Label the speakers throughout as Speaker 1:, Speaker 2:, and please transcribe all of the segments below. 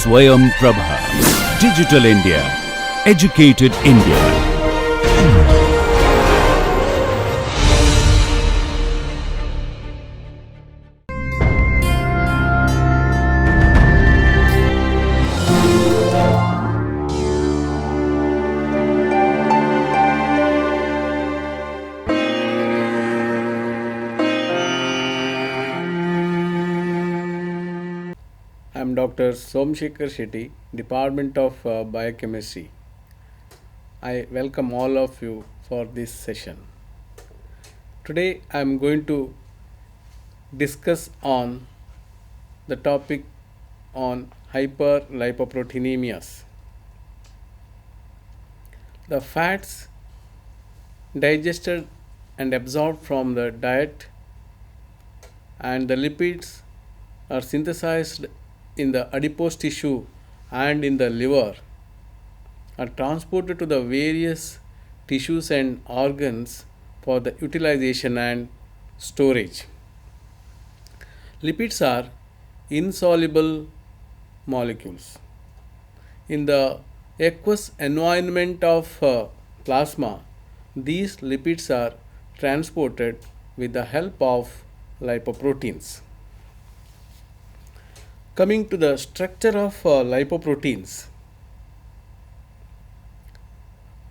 Speaker 1: Swayam Prabha. Digital India. Educated India.
Speaker 2: I am Dr. Somshekhar Shetty, Department of Biochemistry. I welcome all of you for this session. Today I am going to discuss on the topic on hyperlipoproteinemias. The fats digested and absorbed from the diet and the lipids are synthesized in the adipose tissue and in the liver are transported to the various tissues and organs for the utilization and storage. Lipids are insoluble molecules. In the aqueous environment of plasma, these lipids are transported with the help of lipoproteins. Coming to the structure of lipoproteins.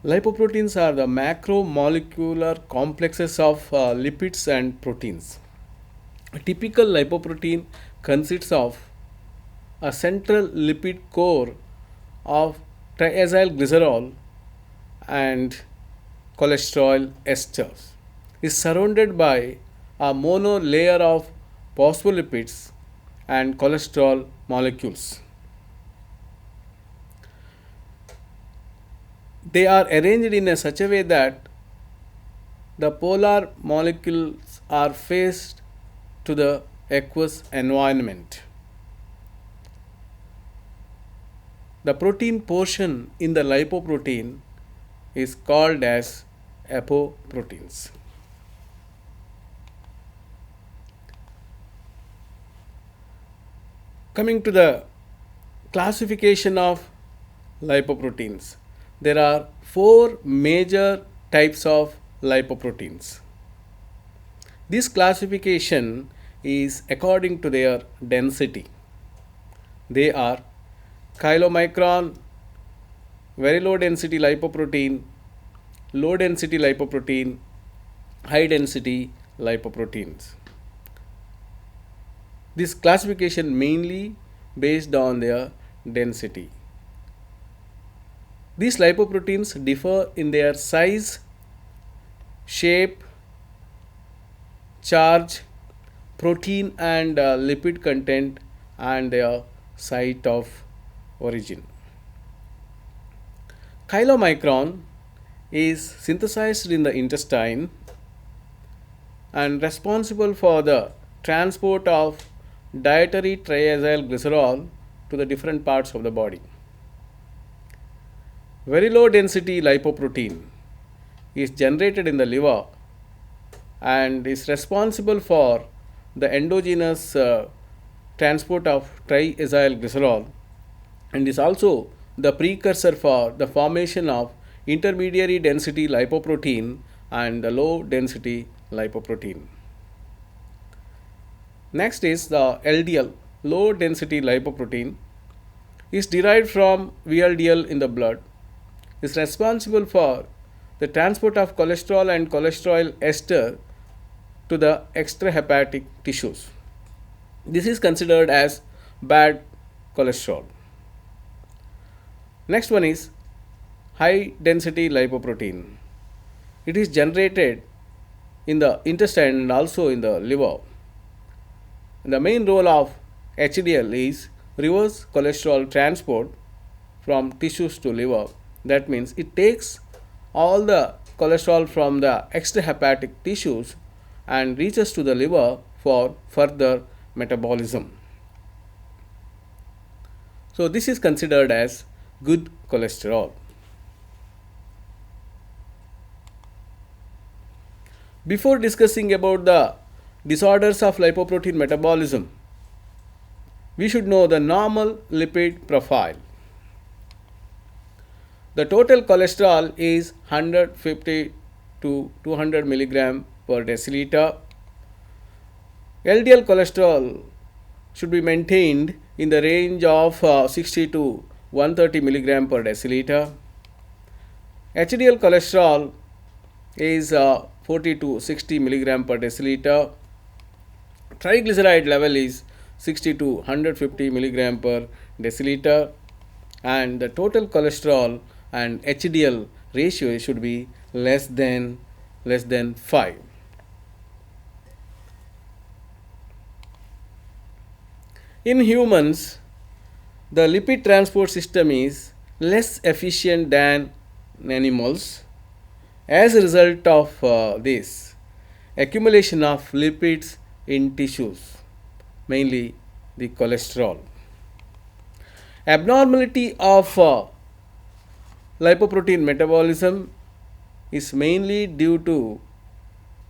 Speaker 2: Lipoproteins are the macromolecular complexes of lipids and proteins. A typical lipoprotein consists of a central lipid core of triacylglycerol and cholesterol esters. Is surrounded by a monolayer of phospholipids and cholesterol molecules. They are arranged in such a way that the polar molecules are faced to the aqueous environment. The protein portion in the lipoprotein is called as apoproteins. Coming to the classification of lipoproteins, there are four major types of lipoproteins. This classification is according to their density. They are chylomicron, very low density lipoprotein, low density lipoprotein, high density lipoproteins. This classification mainly based on their density. These lipoproteins differ in their size, shape, charge, protein and lipid content and their site of origin. Chylomicron is synthesized in the intestine and responsible for the transport of dietary triacylglycerol to the different parts of the body. Very low density lipoprotein is generated in the liver and is responsible for the endogenous transport of triacylglycerol and is also the precursor for the formation of intermediary density lipoprotein and the low density lipoprotein. Next is the LDL, low density lipoprotein, is derived from VLDL in the blood, is responsible for the transport of cholesterol and cholesterol ester to the extrahepatic tissues. This is considered as bad cholesterol. Next one is high density lipoprotein. It is generated in the intestine and also in the liver. The main role of HDL is reverse cholesterol transport from tissues to liver. That means it takes all the cholesterol from the extrahepatic tissues and reaches to the liver for further metabolism. So this is considered as good cholesterol. Before discussing about the disorders of lipoprotein metabolism, we should know the normal lipid profile. The total cholesterol is 150 to 200 milligram per deciliter. LDL cholesterol should be maintained in the range of 60 to 130 milligram per deciliter. HDL cholesterol is 40 to 60 milligram per deciliter. Triglyceride level is 60 to 150 milligram per deciliter, and the total cholesterol and HDL ratio should be less than 5. In humans, the lipid transport system is less efficient than animals. As a result of this, accumulation of lipids in tissues, mainly the cholesterol. Abnormality of lipoprotein metabolism is mainly due to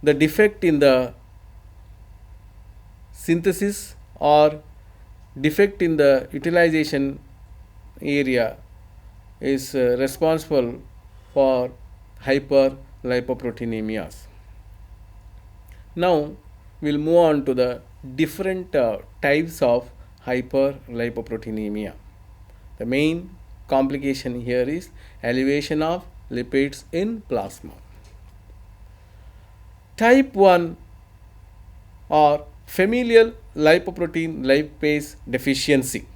Speaker 2: the defect in the synthesis or defect in the utilization area is responsible for hyperlipoproteinemias. Now we'll move on to the different types of hyperlipoproteinemia. The main complication here is elevation of lipids in plasma. Type 1 or familial lipoprotein lipase deficiency.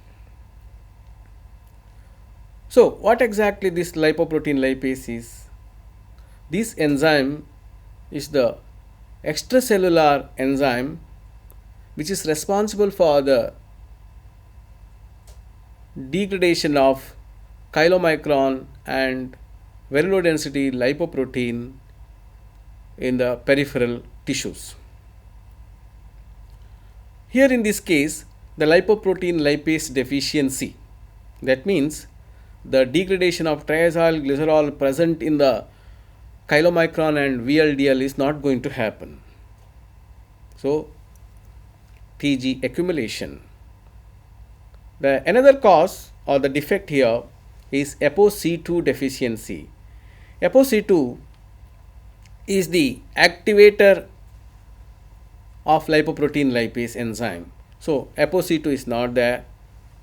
Speaker 2: So what exactly this lipoprotein lipase is? This enzyme is the extracellular enzyme which is responsible for the degradation of chylomicron and very low density lipoprotein in the peripheral tissues. Here in this case, the lipoprotein lipase deficiency, that means the degradation of triacyl glycerol present in the chylomicron and VLDL is not going to happen. So TG accumulation. The another cause or the defect here is ApoC2 deficiency. ApoC2 is the activator of lipoprotein lipase enzyme. So ApoC2 is not there,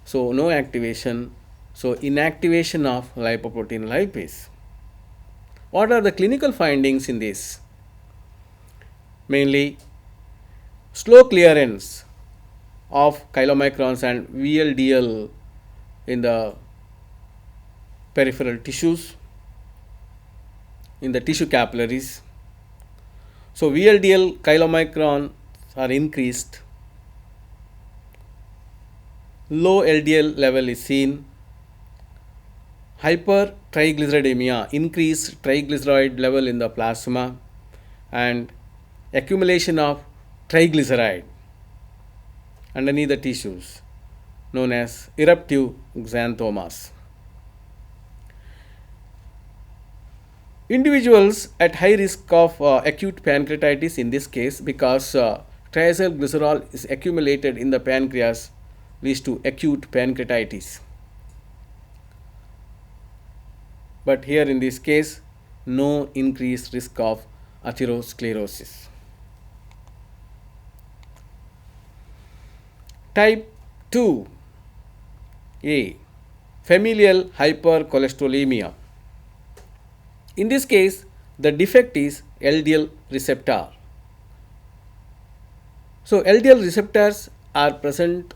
Speaker 2: so no activation, so inactivation of lipoprotein lipase. What are the clinical findings in this? Mainly slow clearance of chylomicrons and VLDL in the peripheral tissues, in the tissue capillaries. So VLDL chylomicron are increased, low LDL level is seen, hypertriglyceridemia, increased triglyceride level in the plasma, and accumulation of triglyceride underneath the tissues known as eruptive xanthomas. Individuals at high risk of acute pancreatitis in this case, because triacyl glycerol is accumulated in the pancreas, leads to acute pancreatitis. But here in this case, no increased risk of atherosclerosis. Type 2A, familial hypercholesterolemia. In this case, the defect is LDL receptor. So LDL receptors are present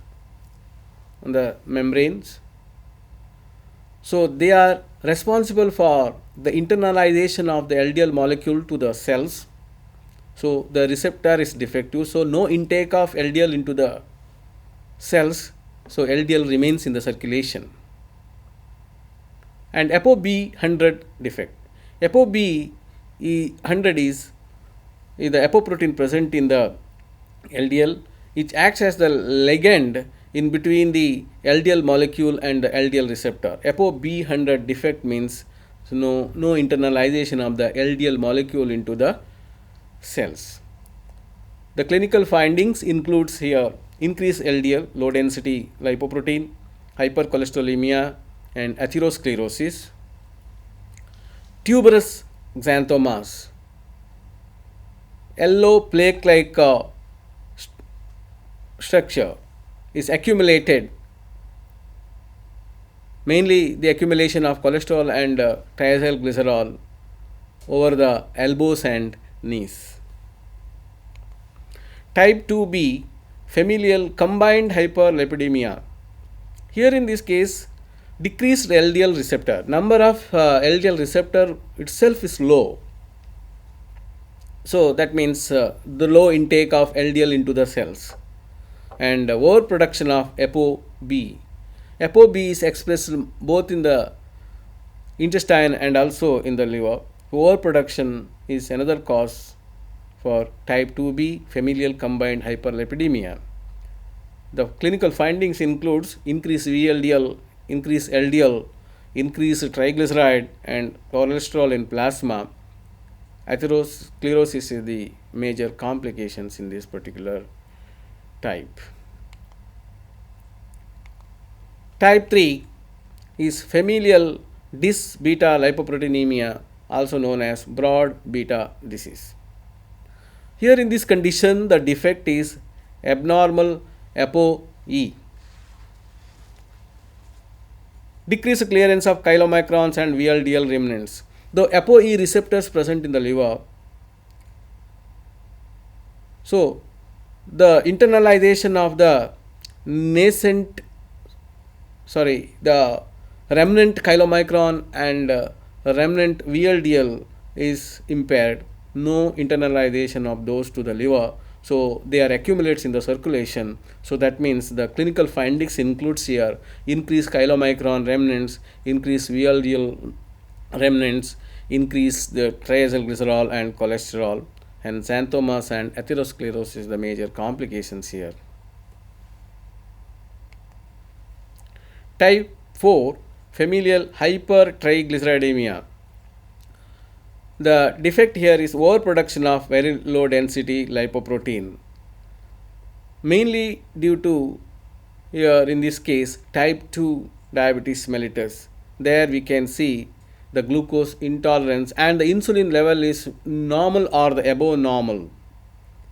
Speaker 2: on the membranes. So they are responsible for the internalization of the LDL molecule to the cells. So the receptor is defective, so no intake of LDL into the cells, so LDL remains in the circulation. And ApoB100 defect. ApoB100 is the apoprotein present in the LDL. It acts as the ligand in between the LDL molecule and the LDL receptor. ApoB100 defect means no internalization of the LDL molecule into the cells. The clinical findings includes here increased LDL, low density lipoprotein, hypercholesterolemia, and atherosclerosis. Tuberous xanthomas, yellow plaque like structure is accumulated, mainly the accumulation of cholesterol and triacylglycerol over the elbows and knees. Type 2b, familial combined hyperlipidemia. Here in this case, decreased LDL receptor. Number of LDL receptor itself is low. So that means the low intake of LDL into the cells and overproduction of ApoB. ApoB is expressed both in the intestine and also in the liver. Overproduction is another cause for type 2b familial combined hyperlipidemia. The clinical findings includes increased VLDL, increased LDL, increased triglyceride and cholesterol in plasma. Atherosclerosis is the major complications in this particular type. Type 3 is familial dis beta lipoproteinemia, also known as broad beta disease. Here in this condition, the defect is abnormal ApoE. Decreased clearance of chylomicrons and VLDL remnants. The ApoE receptors present in the liver, so the internalization of the the remnant chylomicron and remnant VLDL is impaired. No internalization of those to the liver, so they are accumulates in the circulation. So that means the clinical findings includes here increased chylomicron remnants, increased VLDL remnants, increase the triacylglycerol and cholesterol, and xanthomas and atherosclerosis the major complications here. Type 4 familial hypertriglyceridemia. The defect here is overproduction of very low density lipoprotein, mainly due to here in this case type 2 diabetes mellitus. There we can see the glucose intolerance and the insulin level is normal or the above normal.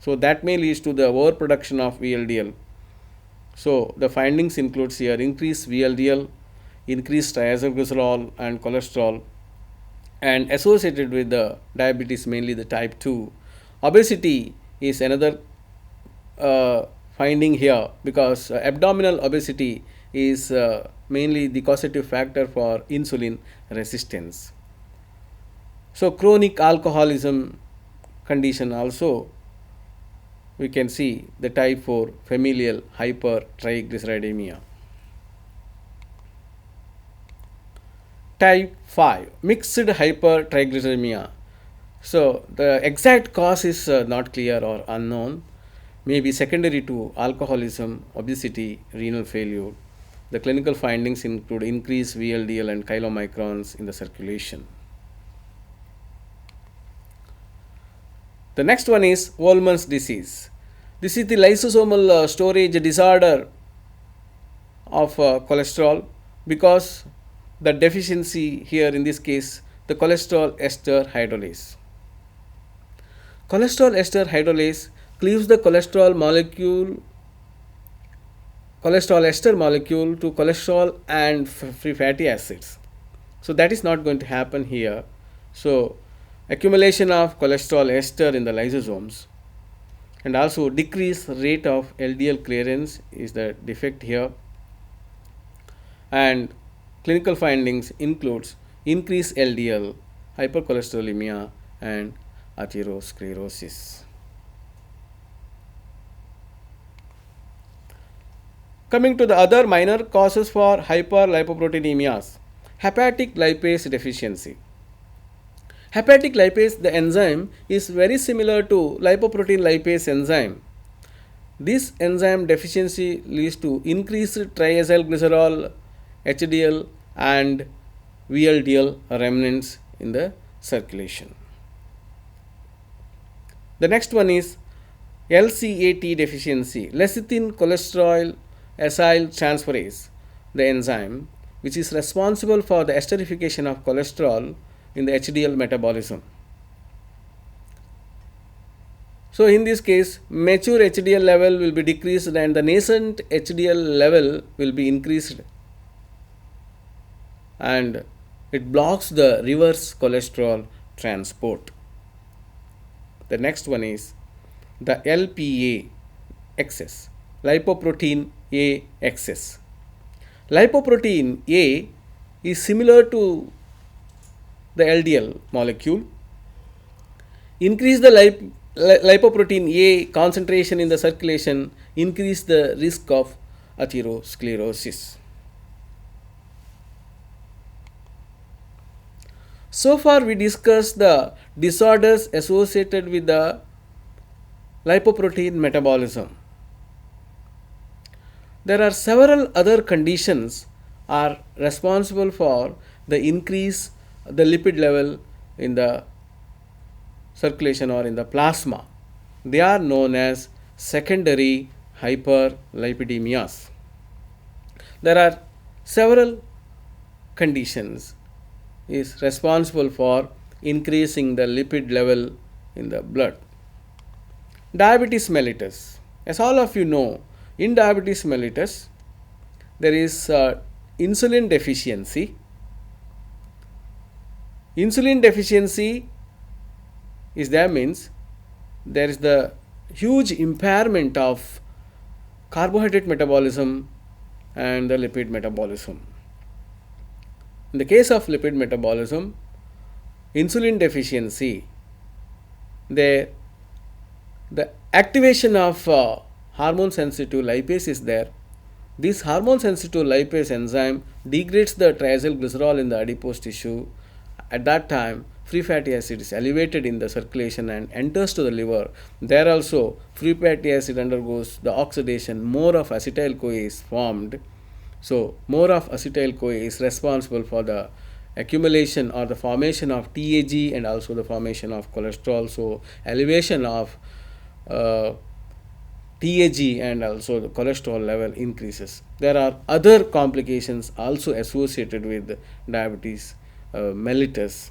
Speaker 2: So that may lead to the overproduction of VLDL. So the findings includes here increased VLDL, increased triacylglycerol and cholesterol, and associated with the diabetes mainly the type 2. Obesity is another finding here because abdominal obesity is mainly the causative factor for insulin resistance. So chronic alcoholism condition also we can see the type 4 familial hypertriglyceridemia. Type 5 mixed hypertriglyceridemia. So the exact cause is not clear or unknown, may be secondary to alcoholism, obesity, renal failure. The clinical findings include increased VLDL and chylomicrons in the circulation. The next one is Wolman's disease. This is the lysosomal storage disorder of cholesterol because the deficiency here in this case the cholesterol ester hydrolase. Cholesterol ester hydrolase cleaves the cholesterol ester molecule to cholesterol and free fatty acids. So that is not going to happen here. So accumulation of cholesterol ester in the lysosomes and also decreased rate of LDL clearance is the defect here, and clinical findings includes increased LDL, hypercholesterolemia and atherosclerosis. Coming to the other minor causes for hyperlipoproteinemias, hepatic lipase deficiency. Hepatic lipase, the enzyme, is very similar to lipoprotein lipase enzyme. This enzyme deficiency leads to increased triacylglycerol, HDL and VLDL remnants in the circulation. The next one is LCAT deficiency, lecithin cholesterol acyl transferase, the enzyme which is responsible for the esterification of cholesterol in the HDL metabolism. So in this case, mature HDL level will be decreased and the nascent HDL level will be increased, and it blocks the reverse cholesterol transport. The next one is the LPA excess, lipoprotein A excess. Lipoprotein A is similar to the LDL molecule. Increase the lipoprotein A concentration in the circulation, increase the risk of atherosclerosis. So far we discussed the disorders associated with the lipoprotein metabolism. There are several other conditions are responsible for the increase the lipid level in the circulation or in the plasma. They are known as secondary hyperlipidemias. There are several conditions is responsible for increasing the lipid level in the blood. Diabetes mellitus. As all of you know, in diabetes mellitus, there is insulin deficiency. Insulin deficiency is there means there is the huge impairment of carbohydrate metabolism and the lipid metabolism. In the case of lipid metabolism, insulin deficiency, the activation of hormone sensitive lipase is there. This hormone sensitive lipase enzyme degrades the triacylglycerol in the adipose tissue. At that time, free fatty acid is elevated in the circulation and enters to the liver. There also, free fatty acid undergoes the oxidation, more of acetyl CoA is formed. So, more of acetyl CoA is responsible for the accumulation or the formation of TAG and also the formation of cholesterol. So, elevation of TAG and also the cholesterol level increases. There are other complications also associated with diabetes mellitus,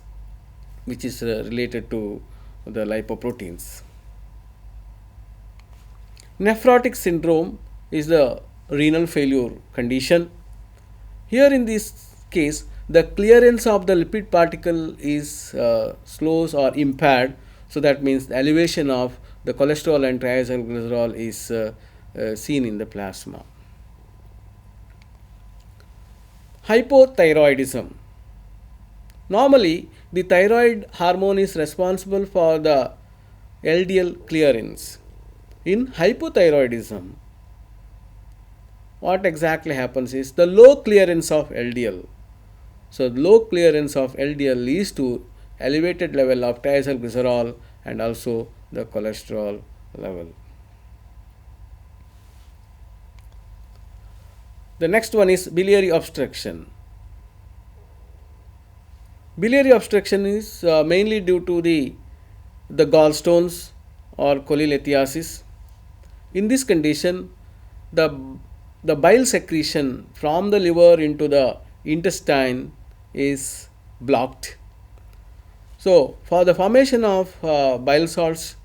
Speaker 2: which is related to the lipoproteins. Nephrotic syndrome is the renal failure condition. Here in this case, the clearance of the lipid particle is slow or impaired. So that means the elevation of the cholesterol and triacylglycerol is seen in the plasma. Hypothyroidism. Normally, the thyroid hormone is responsible for the LDL clearance. In hypothyroidism, what exactly happens is the low clearance of LDL. So, low clearance of LDL leads to elevated level of triacylglycerol and also the cholesterol level. The next one is biliary obstruction. Biliary obstruction is mainly due to the gallstones or cholelithiasis. In this condition, the bile secretion from the liver into the intestine is blocked. So, for the formation of bile salts,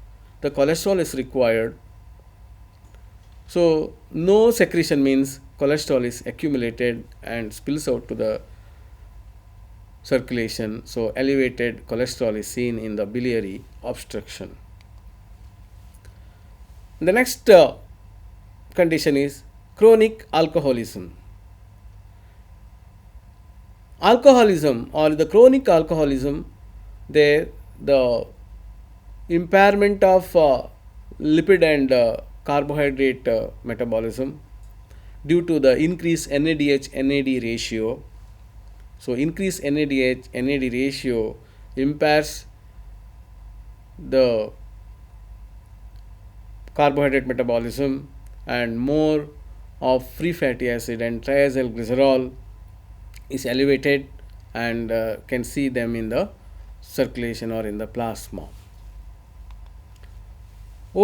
Speaker 2: the cholesterol is required. So, no secretion means cholesterol is accumulated and spills out to the circulation. So, elevated cholesterol is seen in the biliary obstruction. The next condition is chronic alcoholism. Alcoholism or the chronic alcoholism, the impairment of lipid and carbohydrate metabolism due to the increased NADH-NAD ratio. So, increased NADH-NAD ratio impairs the carbohydrate metabolism and more of free fatty acid and triacylglycerol is elevated and can see them in the circulation or in the plasma.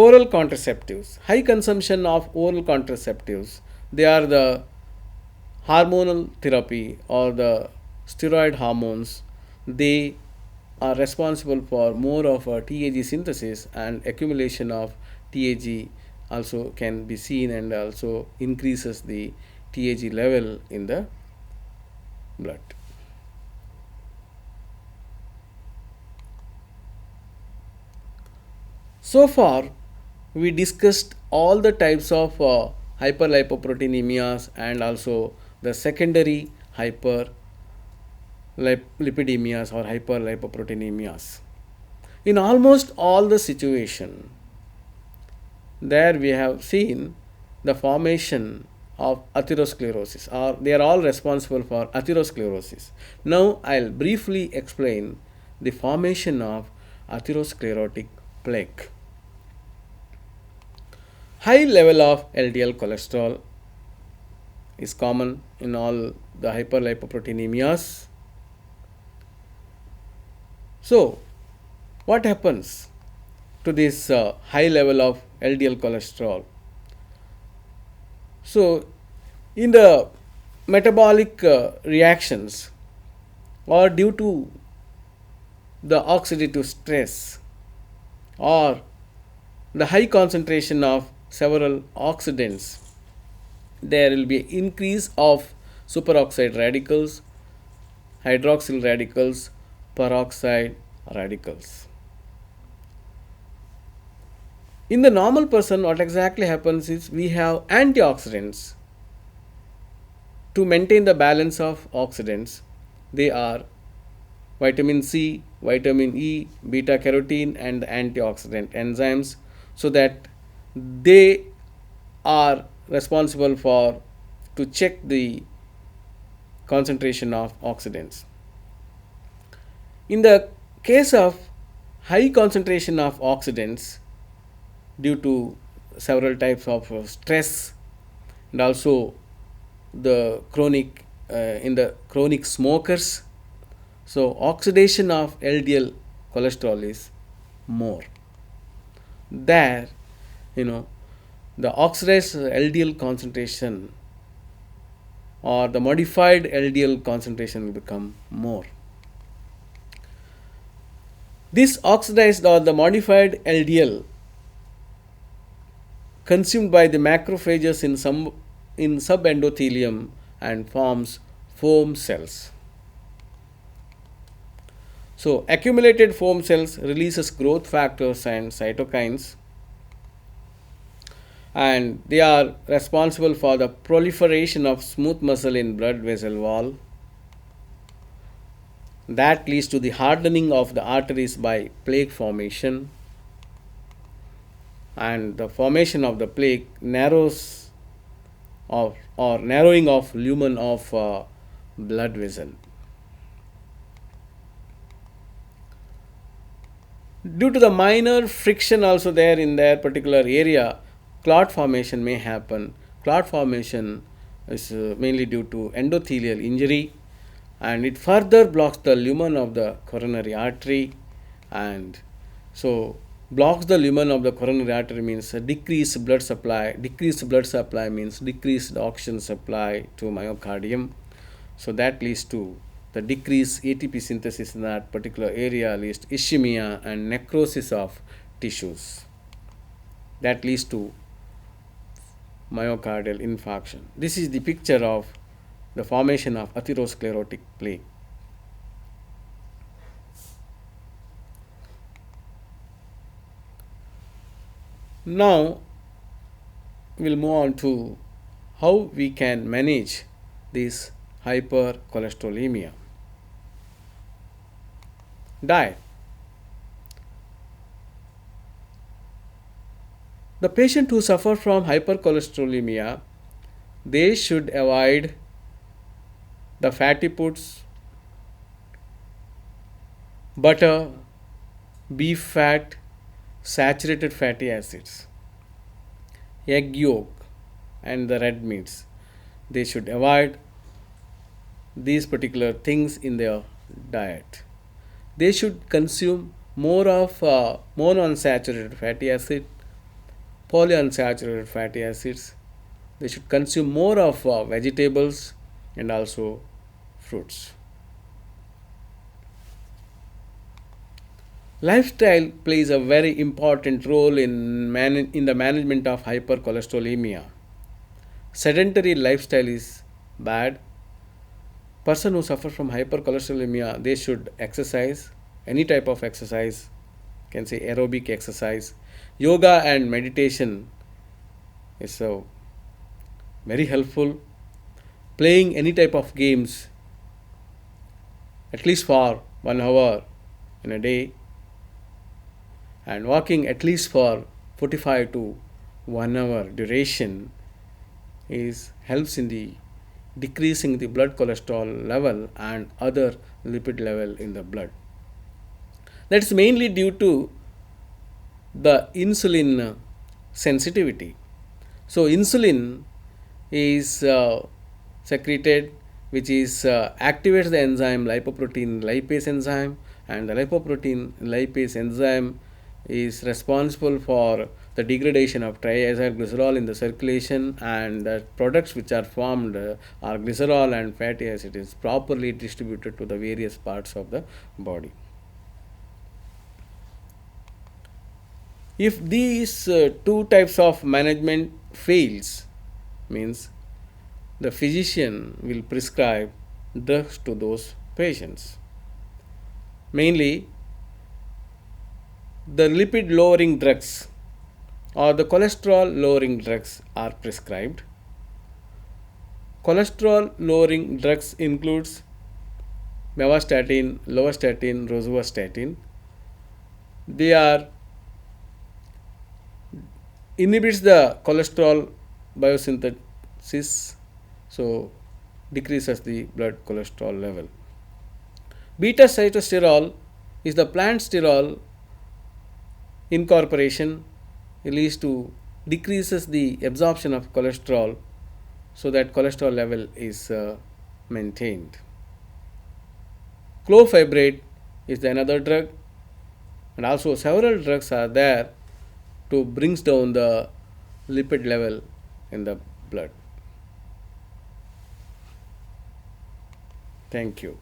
Speaker 2: Oral contraceptives, high consumption of oral contraceptives, they are the hormonal therapy or the steroid hormones. They are responsible for more of a TAG synthesis, and accumulation of TAG also can be seen and also increases the TAG level in the blood. So far, we discussed all the types of hyperlipoproteinemias and also the secondary hyperlipidemias or hyperlipoproteinemias. In almost all the situation, there we have seen the formation of atherosclerosis, or they are all responsible for atherosclerosis. Now I'll briefly explain the formation of atherosclerotic plaque. High level of LDL cholesterol is common in all the hyperlipoproteinemias. So, what happens to this high level of LDL cholesterol? So, in the metabolic reactions or due to the oxidative stress or the high concentration of several oxidants, there will be increase of superoxide radicals, hydroxyl radicals, peroxide radicals. In the normal person, what exactly happens is we have antioxidants to maintain the balance of oxidants. They are vitamin C, vitamin E, beta carotene, and the antioxidant enzymes, so that they are responsible for to check the concentration of oxidants. In the case of high concentration of oxidants due to several types of stress and also the chronic in the chronic smokers, so oxidation of LDL cholesterol is more. There, the oxidized LDL concentration or the modified LDL concentration will become more. This oxidized or the modified LDL consumed by the macrophages in subendothelium and forms foam cells. So accumulated foam cells releases growth factors and cytokines, and they are responsible for the proliferation of smooth muscle in blood vessel wall. That leads to the hardening of the arteries by plaque formation, and the formation of the plaque narrows of or narrowing of lumen of blood vessel. Due to the minor friction also there in that particular area, clot formation may happen. Clot formation is mainly due to endothelial injury, and it further blocks the lumen of the coronary artery, and so blocks the lumen of the coronary artery means a decreased blood supply. Decreased blood supply means decreased oxygen supply to myocardium. So that leads to the decreased ATP synthesis in that particular area, leads to ischemia and necrosis of tissues. That leads to myocardial infarction. This is the picture of the formation of atherosclerotic plaque. Now we'll move on to how we can manage this hypercholesterolemia. Diet. The patient who suffer from hypercholesterolemia, they should avoid the fatty foods, butter, beef fat, saturated fatty acids, egg yolk, and the red meats. They should avoid these particular things in their diet. They should consume more of monounsaturated fatty acid, polyunsaturated fatty acids. They should consume more of vegetables and also fruits. Lifestyle plays a very important role in the management of hypercholesterolemia. Sedentary lifestyle is bad. Person who suffer from hypercholesterolemia, they should exercise, any type of exercise, can say aerobic exercise. Yoga and meditation is very helpful. Playing any type of games at least for 1 hour in a day, and walking at least for 45 to 1 hour duration is helps in the decreasing the blood cholesterol level and other lipid level in the blood. That's mainly due to the insulin sensitivity. So insulin is secreted, which is activates the enzyme lipoprotein lipase enzyme, and the lipoprotein lipase enzyme is responsible for the degradation of triacylglycerol in the circulation, and the products which are formed are glycerol and fatty acid is properly distributed to the various parts of the body. If these two types of management fails, means the physician will prescribe drugs to those patients. Mainly the lipid lowering drugs or the cholesterol lowering drugs are prescribed. Cholesterol lowering drugs includes mevastatin, lovastatin, rosuvastatin. They are inhibits the cholesterol biosynthesis, so decreases the blood cholesterol level. Beta cytosterol is the plant sterol incorporation. It leads to decreases the absorption of cholesterol, so that cholesterol level is maintained. Clofibrate is another drug, and also several drugs are there to brings down the lipid level in the blood. Thank you.